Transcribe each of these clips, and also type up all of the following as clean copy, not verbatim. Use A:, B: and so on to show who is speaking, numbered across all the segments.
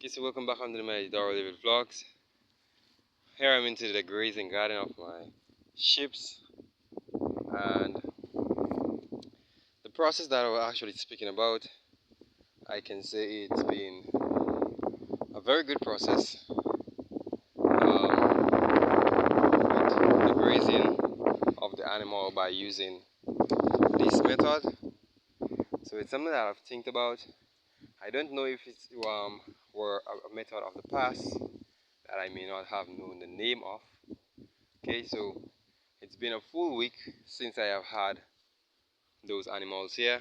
A: Okay, so welcome back onto my Daryl David vlogs. Here I'm into the grazing garden of my sheeps, and the process that I was actually speaking about, I can say it's been a very good process with the grazing of the animal by using this method. So it's something that I've think about. I don't know if it's were a method of the past that I may not have known the name of. Okay, so it's been a full week since I have had those animals here,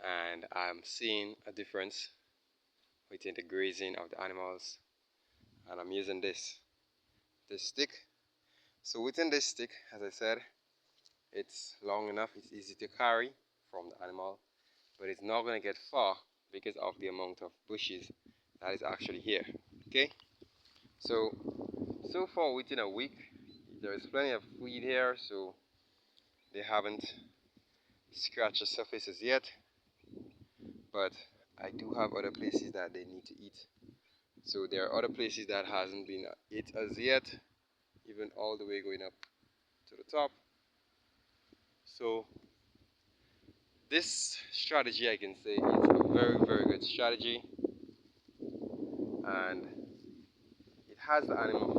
A: and I'm seeing a difference within the grazing of the animals. And I'm using this stick. So within this stick, as I said, it's long enough, it's easy to carry from the animal, but it's not going to get far because of the amount of bushes that is actually here. Okay, so far within a week there is plenty of weed here, so they haven't scratched the surfaces yet, but I do have other places that they need to eat. So there are other places that hasn't been eat as yet, even all the way going up to the top. So this strategy, I can say, is a very good strategy, and it has the animal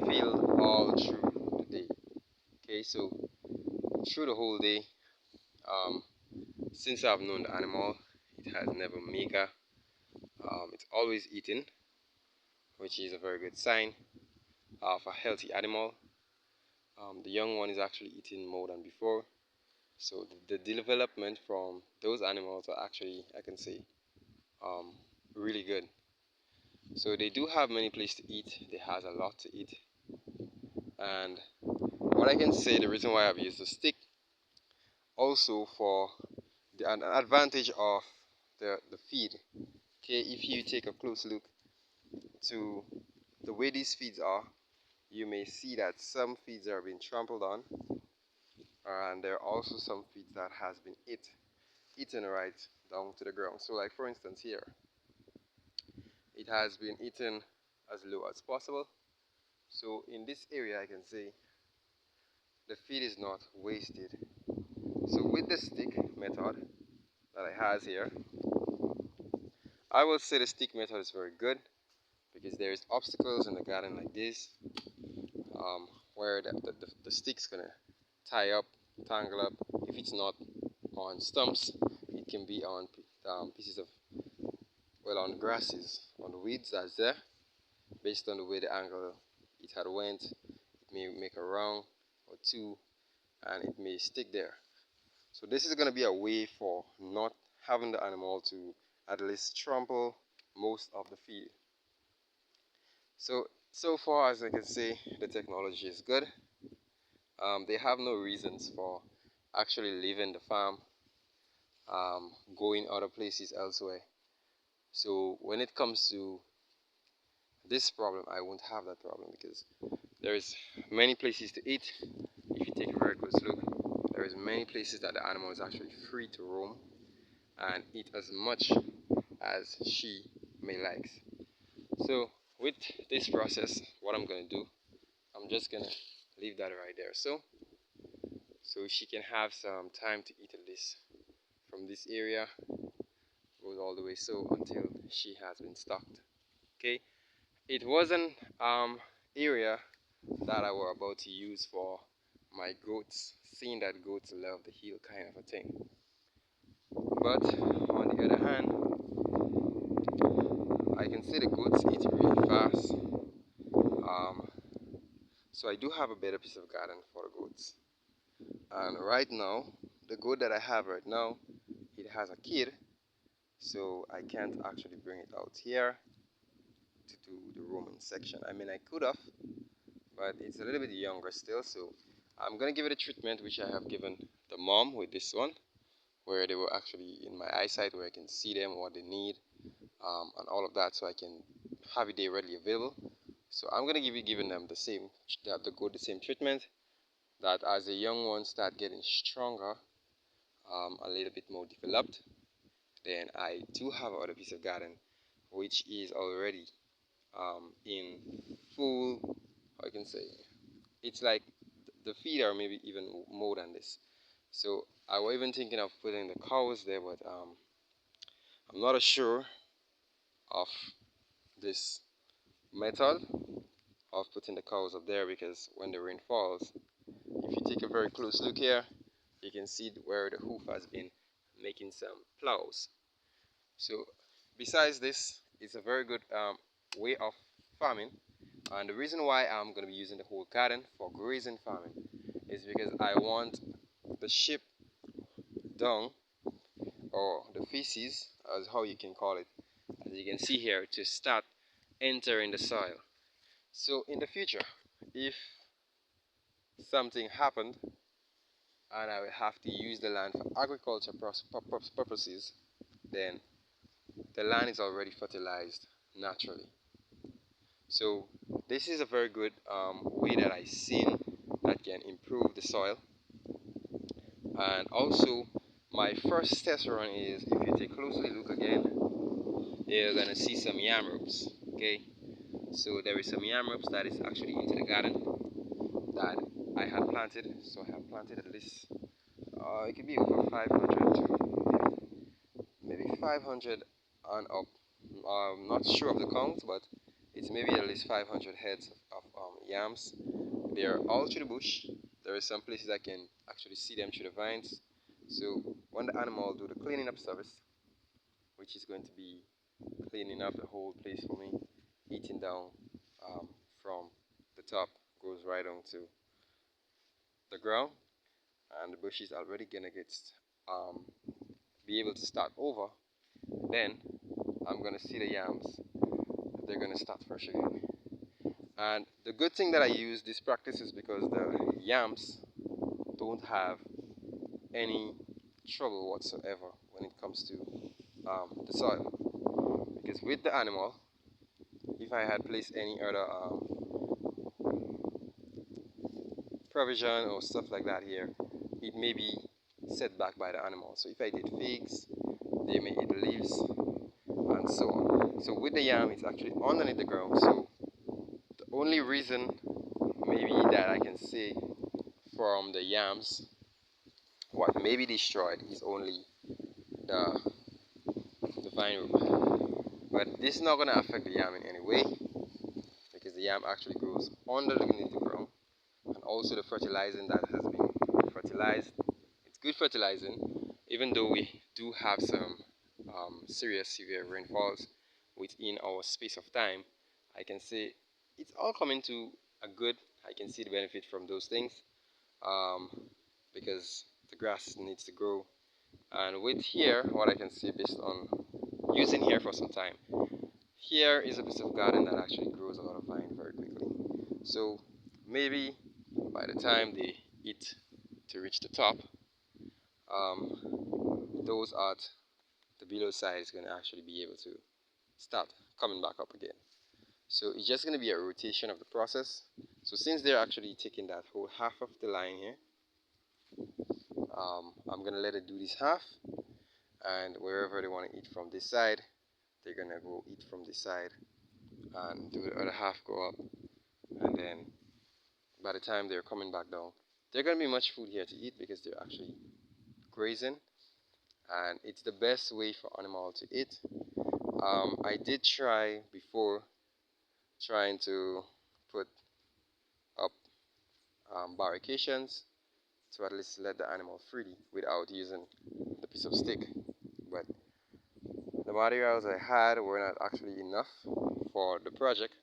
A: feel all through the day. Okay, so through the whole day, um, since I've known the animal, it has never mega. It's always eating, which is a very good sign of a healthy animal. The young one is actually eating more than before. So the development from those animals are actually, I can say, um, really good. So they do have many places to eat. They has a lot to eat. And what I can say, the reason why I've used the stick, also for an advantage of the feed. Okay, if you take a close look to the way these feeds are, you may see that some feeds are being trampled on, and there are also some feeds that has been eaten right down to the ground. So like for instance here, it has been eaten as low as possible. So in this area I can say the feed is not wasted. So with the stick method that I has here, I will say the stick method is very good because there is obstacles in the garden like this, where the stick's gonna tie up, tangle up. If it's not on stumps, it can be on pieces of, well, on grasses, on the weeds that's there. Based on the way the angle it had went, it may make a round or two, and it may stick there. So this is going to be a way for not having the animal to at least trample most of the feed. So far as I can say, the technology is good. They have no reasons for actually leaving the farm, going other places elsewhere. So when it comes to this problem, I won't have that problem because there is many places to eat. If you take a very close look, there is many places that the animal is actually free to roam and eat as much as she may like. So with this process, what I'm gonna do, I'm just gonna leave that right there, so she can have some time to eat at least from this area, goes all the way so until she has been stocked. Okay, it was an area that I were about to use for my goats, seeing that goats love the hill kind of a thing. But on the other hand, I can see the goats eat really fast. So I do have a better piece of garden for the goats. And right now, the goat that I have right now, it has a kid, so I can't actually bring it out here to do the roaming section. I mean, I could have, but it's a little bit younger still, so I'm gonna give it a treatment which I have given the mom with this one, where they were actually in my eyesight, where I can see them, what they need, and all of that, so I can have it there readily available. So I'm gonna giving them the same, the same treatment. That as the young ones start getting stronger, a little bit more developed, then I do have another piece of garden which is already in full, how I can say, it's like the feet are maybe even more than this. So I was even thinking of putting the cows there, but I'm not sure of this method of putting the cows up there, because when the rain falls, if you take a very close look here, you can see where the hoof has been making some plows. So besides this, it's a very good way of farming, and the reason why I'm going to be using the whole garden for grazing farming is because I want the sheep dung, or the feces, as how you can call it, as you can see here, to start entering the soil. So in the future, if something happened and I will have to use the land for agriculture purposes, then the land is already fertilized naturally. So this is a very good way that I've seen that can improve the soil. And also, my first test run is, if you take a closely look again, you're gonna see some yam ropes. Okay, so there is some yam ropes that is actually into the garden that I had planted. So I have planted at least it could be over 500 to maybe 500 and up. I'm not sure of the count, but it's maybe at least 500 heads of yams. They are all through the bush. There are some places I can actually see them through the vines. So when the animal do the cleaning up service, which is going to be cleaning up the whole place for me, eating down from the top, goes right on to the ground, and the bush is already gonna get um, be able to start over. Then I'm gonna see the yams; they're gonna start fresh again. And the good thing that I use this practice is because the yams don't have any trouble whatsoever when it comes to the soil. Because with the animal, if I had placed any other provision or stuff like that here, it may be set back by the animal. So if I did figs, they may eat the leaves and so on. So with the yam, it's actually underneath the ground. So the only reason maybe that I can say from the yams, what may be destroyed is only the, the vine root. But this is not going to affect the yam in any way, because the yam actually grows underneath the ground. And also the fertilizing that has been fertilized, it's good fertilizing, even though we do have some serious severe rainfalls within our space of time. I can say it's all coming to a good. I can see the benefit from those things, um, because the grass needs to grow. And with here, what I can see based on using here for some time, here is a piece of garden that actually grows a lot of vine very quickly. So maybe by the time they eat to reach the top, those at the below side is going to actually be able to start coming back up again. So it's just going to be a rotation of the process. So since they're actually taking that whole half of the line here, I'm going to let it do this half, and wherever they want to eat from this side, they're going to go eat from this side and do the other half go up, and then by the time they're coming back down, there's going to be much food here to eat because they're actually grazing, and it's the best way for animal to eat. I did try before trying to put up barrications to at least let the animal free without using the piece of stick, but the materials I had were not actually enough for the project,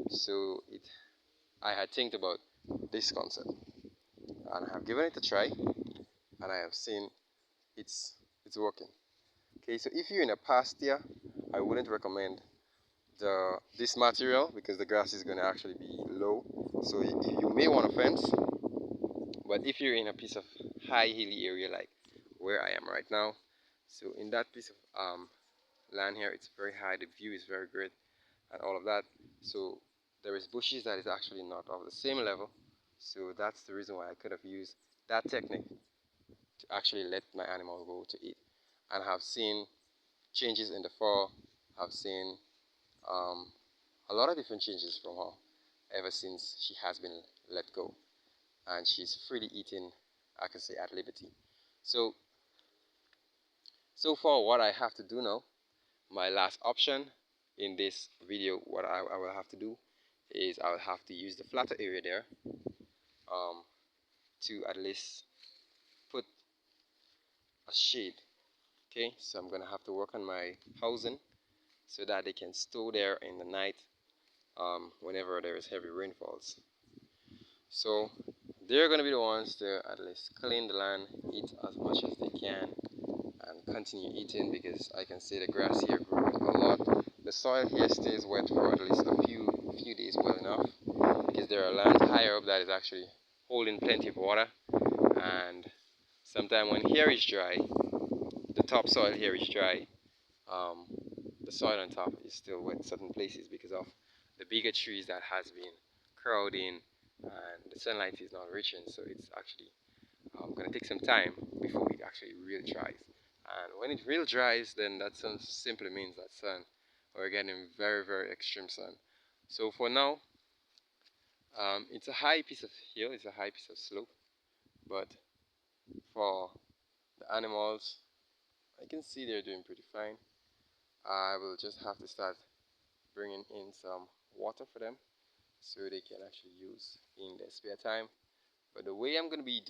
A: so I had think about this concept, and I have given it a try, and I have seen it's working. Okay, so if you're in a pasture, I wouldn't recommend this material because the grass is going to actually be low. So you may want a fence, but if you're in a piece of high hilly area like where I am right now, so in that piece of land here, it's very high, the view is very good and all of that. So there is bushes that is actually not of the same level. So that's the reason why I could have used that technique to actually let my animal go to eat, and have seen changes in the fall. Have seen um, a lot of different changes from her ever since she has been let go, and she's freely eating, I can say, at liberty. So, so far, what I have to do now, my last option in this video, what I will have to do is I will have to use the flatter area there, um, to at least put a shade. Okay, so I'm gonna have to work on my housing so that they can store there in the night, whenever there is heavy rainfalls. So they're gonna be the ones to at least clean the land, eat as much as they can, and continue eating, because I can see the grass here grew a lot. The soil here stays wet for at least a few days well enough, because there are lands higher up that is actually holding plenty of water, and sometime when here is dry, the topsoil here is dry, um, the soil on top is still wet in certain places because of the bigger trees that has been crowding and the sunlight is not reaching. So it's actually going to take some time before it actually real dries. And when it real dries, then that simply means that we're getting very extreme sun. So for now, it's a high piece of hill, it's a high piece of slope, but for the animals, I can see they're doing pretty fine. I will just have to start bringing in some water for them so they can actually use in their spare time. But the way I'm going to be